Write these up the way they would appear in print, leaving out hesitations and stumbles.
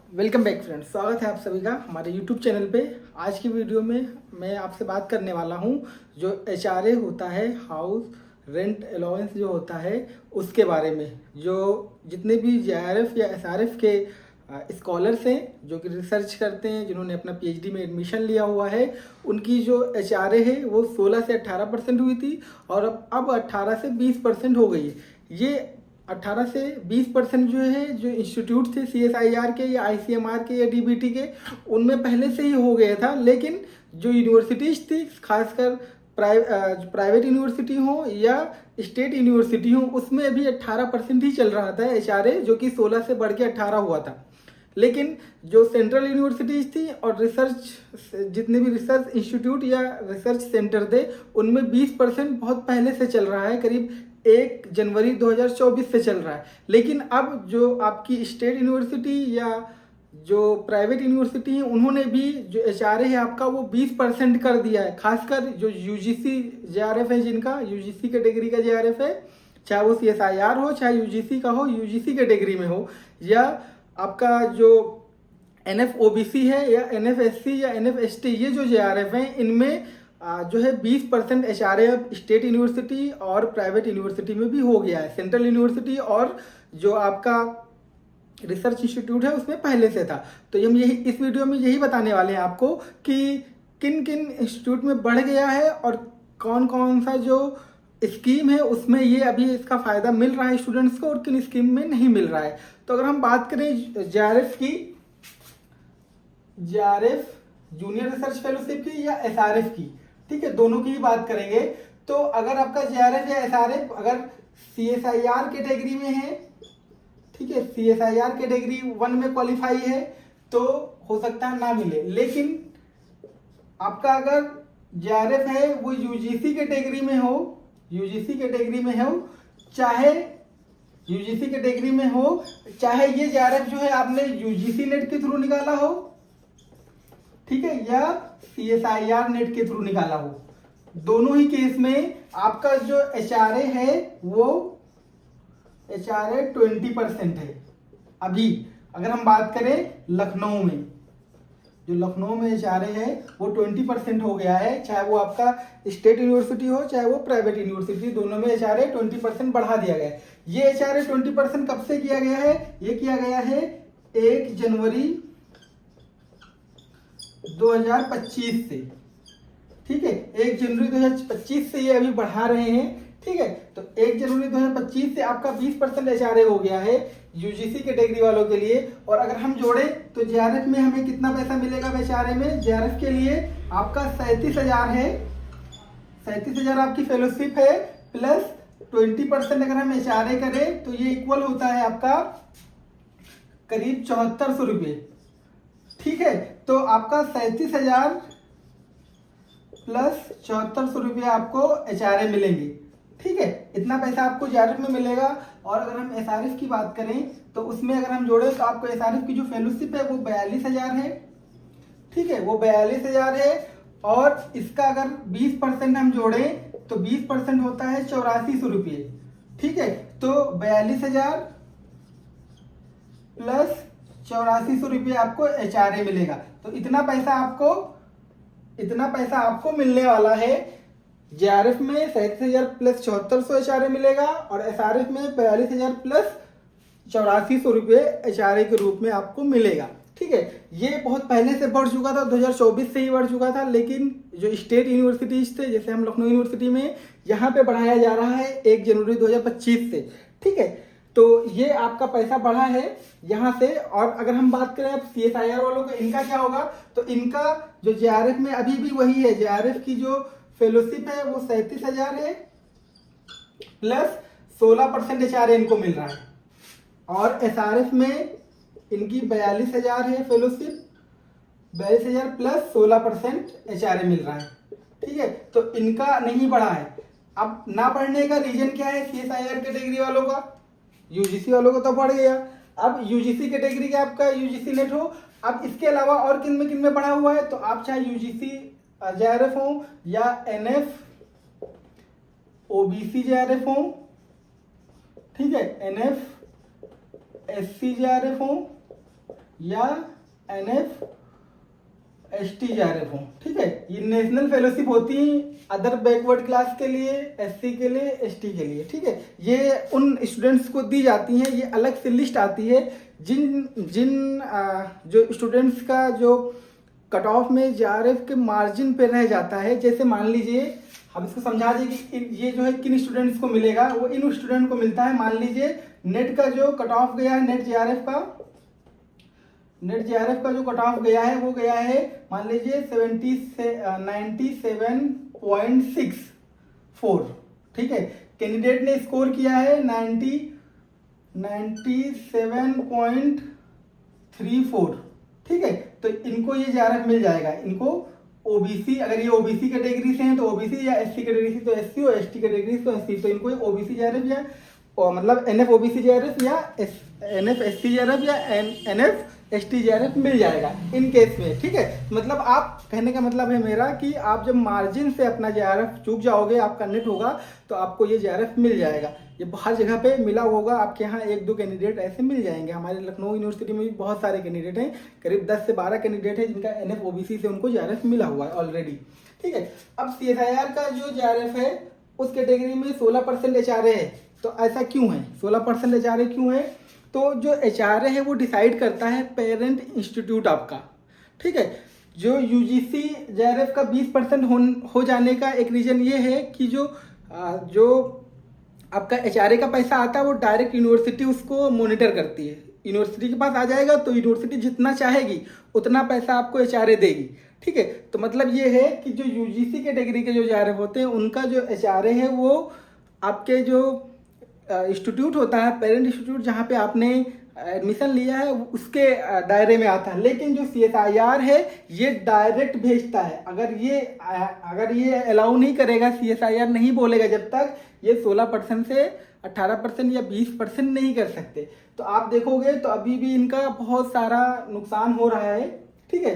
Welcome back friends, स्वागत है आप सभी का हमारे यूट्यूब चैनल पे। आज की वीडियो में मैं आपसे बात करने वाला हूँ जो HRA होता है, हाउस रेंट अलाउंस जो होता है, उसके बारे में। जो जितने भी JRF या SRF के स्कॉलर्स हैं जो कि रिसर्च करते हैं, जिन्होंने अपना PhD में एडमिशन लिया हुआ है, उनकी जो HRA है वो 16 से 18% हुई थी और अब 18 से 20% हो गई है। ये 18 से 20% जो है, जो इंस्टीट्यूट थे CSIR के या ICMR के या DBT के, उनमें पहले से ही हो गया था। लेकिन जो यूनिवर्सिटीज़ थी, खासकर प्राइवेट यूनिवर्सिटी हो या स्टेट यूनिवर्सिटी हो, उसमें अभी 18% ही चल रहा था HRA, जो कि 16 से बढ़ के 18 हुआ था। लेकिन जो सेंट्रल यूनिवर्सिटीज़ थी और जितने भी रिसर्च इंस्टीट्यूट या रिसर्च सेंटर थे, उनमें 20% बहुत पहले से चल रहा है, करीब 1 जनवरी 2024 से चल रहा है। लेकिन अब जो आपकी स्टेट यूनिवर्सिटी या जो प्राइवेट यूनिवर्सिटी है, उन्होंने भी जो HRA है आपका वो 20% कर दिया है। खासकर जो UGC JRF है, जिनका UGC कैटेगरी का JRF है, चाहे वो CSIR हो चाहे UGC का हो, UGC कैटेगरी में हो, या आपका जो NFOBC है या NFSC या NFST, ये जो JRF हैं, इनमें जो है 20% HRA अब स्टेट यूनिवर्सिटी और प्राइवेट यूनिवर्सिटी में भी हो गया है। सेंट्रल यूनिवर्सिटी और जो आपका रिसर्च इंस्टीट्यूट है उसमें पहले से था। तो हम यही इस वीडियो में यही बताने वाले हैं आपको कि किन किन इंस्टीट्यूट में बढ़ गया है और कौन कौन सा जो स्कीम है उसमें ये अभी इसका फ़ायदा मिल रहा है स्टूडेंट्स को और किन स्कीम में नहीं मिल रहा है। तो अगर हम बात करें JRF की, JRF जूनियर रिसर्च फेलोशिप की या SRF की, ठीक है, दोनों की ही बात करेंगे। तो अगर आपका JRF या SRF अगर CSIR कैटेगरी में है, ठीक है, CSIR कैटेगरी 1 में क्वालिफाई है, तो हो सकता है ना मिले। लेकिन आपका अगर JRF है वो UGC कैटेगरी में हो, UGC कैटेगरी में हो, चाहे UGC कैटेगरी में हो, चाहे ये JRF जो है आपने UGC नेट के थ्रू निकाला हो, ठीक है, या CSIR नेट के थ्रू निकाला हो, दोनों ही केस में आपका जो HRA है वो HRA 20% है। अभी अगर हम बात करें लखनऊ में, जो लखनऊ में HRA है वो 20% हो गया है, चाहे वो आपका स्टेट यूनिवर्सिटी हो चाहे वो प्राइवेट यूनिवर्सिटी, दोनों में HRA 20% बढ़ा दिया गया है। ये HRA 20% कब से किया गया है? ये किया गया है 1 जनवरी 2025 से, ठीक है, 1 जनवरी 2025 से ये अभी बढ़ा रहे हैं, ठीक है। तो 1 जनवरी 2025 से आपका 20% HRA हो गया है UGC कैटेगरी वालों के लिए। और अगर हम जोड़े तो JRF में हमें कितना पैसा मिलेगा? HRA में JRF के लिए आपका 37,000 है, 37,000 आपकी फेलोशिप है, प्लस 20% अगर हम HRA करें तो ये इक्वल होता है आपका करीब 7400 रुपये, ठीक है। तो आपका 37,000 प्लस 7400 रुपये आपको HRA मिलेंगे, ठीक है, इतना पैसा आपको JRF में मिलेगा। और अगर हम SRF की बात करें तो उसमें अगर हम जोड़े तो आपको SRF की जो फेलोशिप है वो 42,000 है, ठीक है, वो 42,000 है। और इसका अगर 20% हम जोड़े तो 20% होता है 8400 रुपये, ठीक है। तो 42,000 प्लस 8400 रुपये आपको HRA मिलेगा। तो इतना पैसा आपको मिलने वाला है। JRF में 37,000 प्लस 7400 HRA मिलेगा और SRF में 42,000 प्लस 8400 रुपये HRA के रूप में आपको मिलेगा, ठीक है। ये बहुत पहले से बढ़ चुका था, 2024 से ही बढ़ चुका था, लेकिन जो स्टेट यूनिवर्सिटीज थे, जैसे हम लखनऊ यूनिवर्सिटी में, यहाँ पे बढ़ाया जा रहा है 1 जनवरी 2025 से, ठीक है। तो ये आपका पैसा बढ़ा है यहाँ से। और अगर हम बात करें अब CSIR वालों का, इनका क्या होगा? तो इनका जो JRF में अभी भी वही है, JRF की जो फेलोशिप है वो 37,000 है, प्लस 16% HRA इनको मिल रहा है। और SRF में इनकी 42,000 है फेलोशिप, 42,000 प्लस 16% HRA मिल रहा है, ठीक है। तो इनका नहीं बढ़ा है। अब ना बढ़ने का रीजन क्या है? CSIR कैटेगरी वालों का, UGC वालों को तो बढ़ गया। अब UGC कैटेगरी का आपका UGC नेट हो, अब इसके अलावा और किन में बढ़ा हुआ है? तो आप चाहे UGC JRF हो या NFOBC JRF हो, ठीक है, NFSC JRF हो या NF ST JRF हो, ठीक है। ये नेशनल फेलोशिप होती है अदर बैकवर्ड क्लास के लिए, SC के लिए, ST के लिए, ठीक है। ये उन स्टूडेंट्स को दी जाती हैं, ये अलग से लिस्ट आती है जिन जिन जो स्टूडेंट्स का जो कट ऑफ में JRF के मार्जिन पे रह जाता है। जैसे मान लीजिए, हम इसको समझा दें कि ये जो है किन स्टूडेंट्स को मिलेगा, वो इन स्टूडेंट को मिलता है। मान लीजिए नेट का जो कट ऑफ गया है, नेट JRF का जो कट ऑफ गया है वो गया है मान लीजिए 97.64, ठीक है। कैंडिडेट ने स्कोर किया है 97.34, ठीक है। तो इनको ये JRF मिल जाएगा। इनको OBC, अगर ये OBC कैटेगरी से हैं तो OBC, या SC कैटेगरी से तो SC, और ST कैटेगरी से तो SC। तो इनको OBC JRF या मतलब NF OBC JRF या NF SC JRF या NF ST JRF मिल जाएगा इन केस में, ठीक है। मतलब आप कहने का मतलब है मेरा कि आप जब मार्जिन से अपना JRF चूक जाओगे, आपका नेट होगा, तो आपको ये JRF मिल जाएगा। ये हर जगह पे मिला होगा, आपके यहाँ 1-2 कैंडिडेट ऐसे मिल जाएंगे। हमारे लखनऊ यूनिवर्सिटी में भी बहुत सारे कैंडिडेट हैं, करीब 10 से 12 कैंडिडेट हैं जिनका NF OBC से उनको JRF मिला हुआ है ऑलरेडी, ठीक है। अब CSIR का जो JRF है उस कैटेगरी में 16% HRA है। तो ऐसा क्यों है, 16% HRA क्यों है? तो जो HRA है वो डिसाइड करता है पेरेंट इंस्टीट्यूट आपका, ठीक है। जो UGC JRF का 20% हो जाने का एक रीज़न ये है कि जो आपका HRA का पैसा आता है वो डायरेक्ट यूनिवर्सिटी उसको मॉनिटर करती है। यूनिवर्सिटी के पास आ जाएगा तो यूनिवर्सिटी जितना चाहेगी उतना पैसा आपको HRA देगी, ठीक है। तो मतलब ये है कि जो UGC कैटेगरी के जो JRF होते हैं उनका जो HRA है वो आपके जो इंस्टीट्यूट होता है, पेरेंट इंस्टीट्यूट जहाँ पे आपने एडमिशन लिया है उसके दायरे में आता है। लेकिन जो CSIR है ये डायरेक्ट भेजता है। अगर ये अलाउ नहीं करेगा, CSIR नहीं बोलेगा जब तक ये 16% से 18% या 20% नहीं कर सकते। तो आप देखोगे तो अभी भी इनका बहुत सारा नुकसान हो रहा है, ठीक है।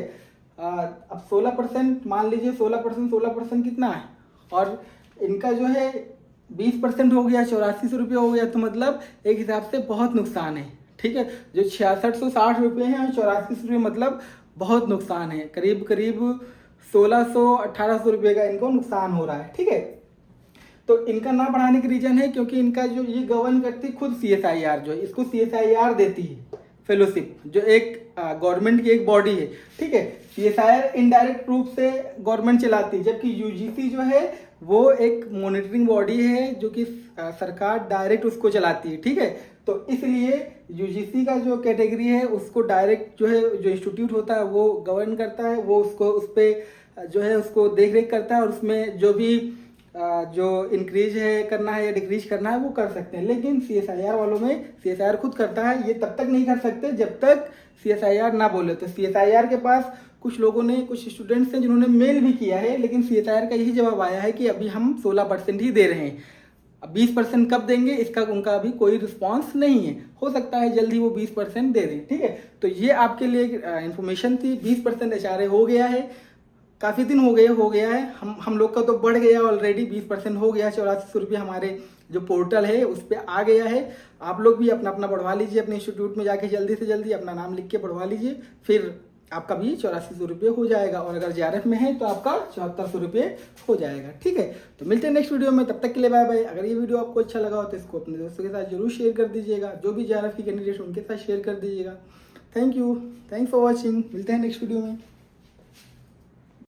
अब 16% मान लीजिए, 16% कितना है, और इनका जो है 20% हो गया, 8400 रुपये हो गया। तो मतलब एक हिसाब से बहुत नुकसान है, ठीक है। जो 6660 रुपये हैं और 8400 रुपये मतलब बहुत नुकसान है। करीब 1600-1800 रुपये का इनको नुकसान हो रहा है, ठीक है। तो इनका ना बढ़ाने की रीजन है क्योंकि इनका जो ये गवर्न करती खुद CSIR, जो इसको CSIR देती है फेलोशिप, जो एक गवर्नमेंट की एक बॉडी है, ठीक है। CSIR इनडायरेक्ट रूप से गवर्नमेंट चलाती है, जबकि UGC जो है वो एक मॉनिटरिंग बॉडी है जो कि सरकार डायरेक्ट उसको चलाती है, ठीक है। तो इसलिए UGC का जो कैटेगरी है उसको डायरेक्ट जो है जो इंस्टीट्यूट होता है वो गवर्न करता है, वो उसको उस पर जो है उसको देख रेख करता है, और उसमें जो भी जो इंक्रीज है करना है या डिक्रीज करना है वो कर सकते हैं। लेकिन CSIR वालों में CSIR खुद करता है, ये तब तक नहीं कर सकते जब तक CSIR ना बोले। तो CSIR के पास कुछ लोगों ने, कुछ स्टूडेंट्स हैं जिन्होंने मेल भी किया है, लेकिन CSIR का यही जवाब आया है कि अभी हम 16% ही दे रहे हैं। अब 20% कब देंगे इसका उनका अभी कोई रिस्पॉन्स नहीं है। हो सकता है जल्दी वो 20% दे दें, ठीक है। तो ये आपके लिए इन्फॉर्मेशन थी। 20% HRA हो गया है, काफ़ी दिन हो गया है। हम लोग का तो बढ़ गया ऑलरेडी, 20% हो गया। 8400 रुपये हमारे जो पोर्टल है उस पर आ गया है। आप लोग भी अपना बढ़वा लीजिए, अपने इंस्टीट्यूट में जाके जल्दी से जल्दी अपना नाम लिख के बढ़वा लीजिए, फिर आपका भी 8400 रुपये हो जाएगा। और अगर JRF में है तो आपका 7400 रुपये हो जाएगा, ठीक है। तो मिलते हैं नेक्स्ट वीडियो में, तब तक के लिए बाय बाय। अगर ये वीडियो आपको अच्छा लगा हो तो इसको अपने दोस्तों के साथ जरूर शेयर कर दीजिएगा, जो भी JRF की कैंडिडेट उनके साथ शेयर कर दीजिएगा। Thank you, thanks for watching. मिलते हैं नेक्स्ट वीडियो में।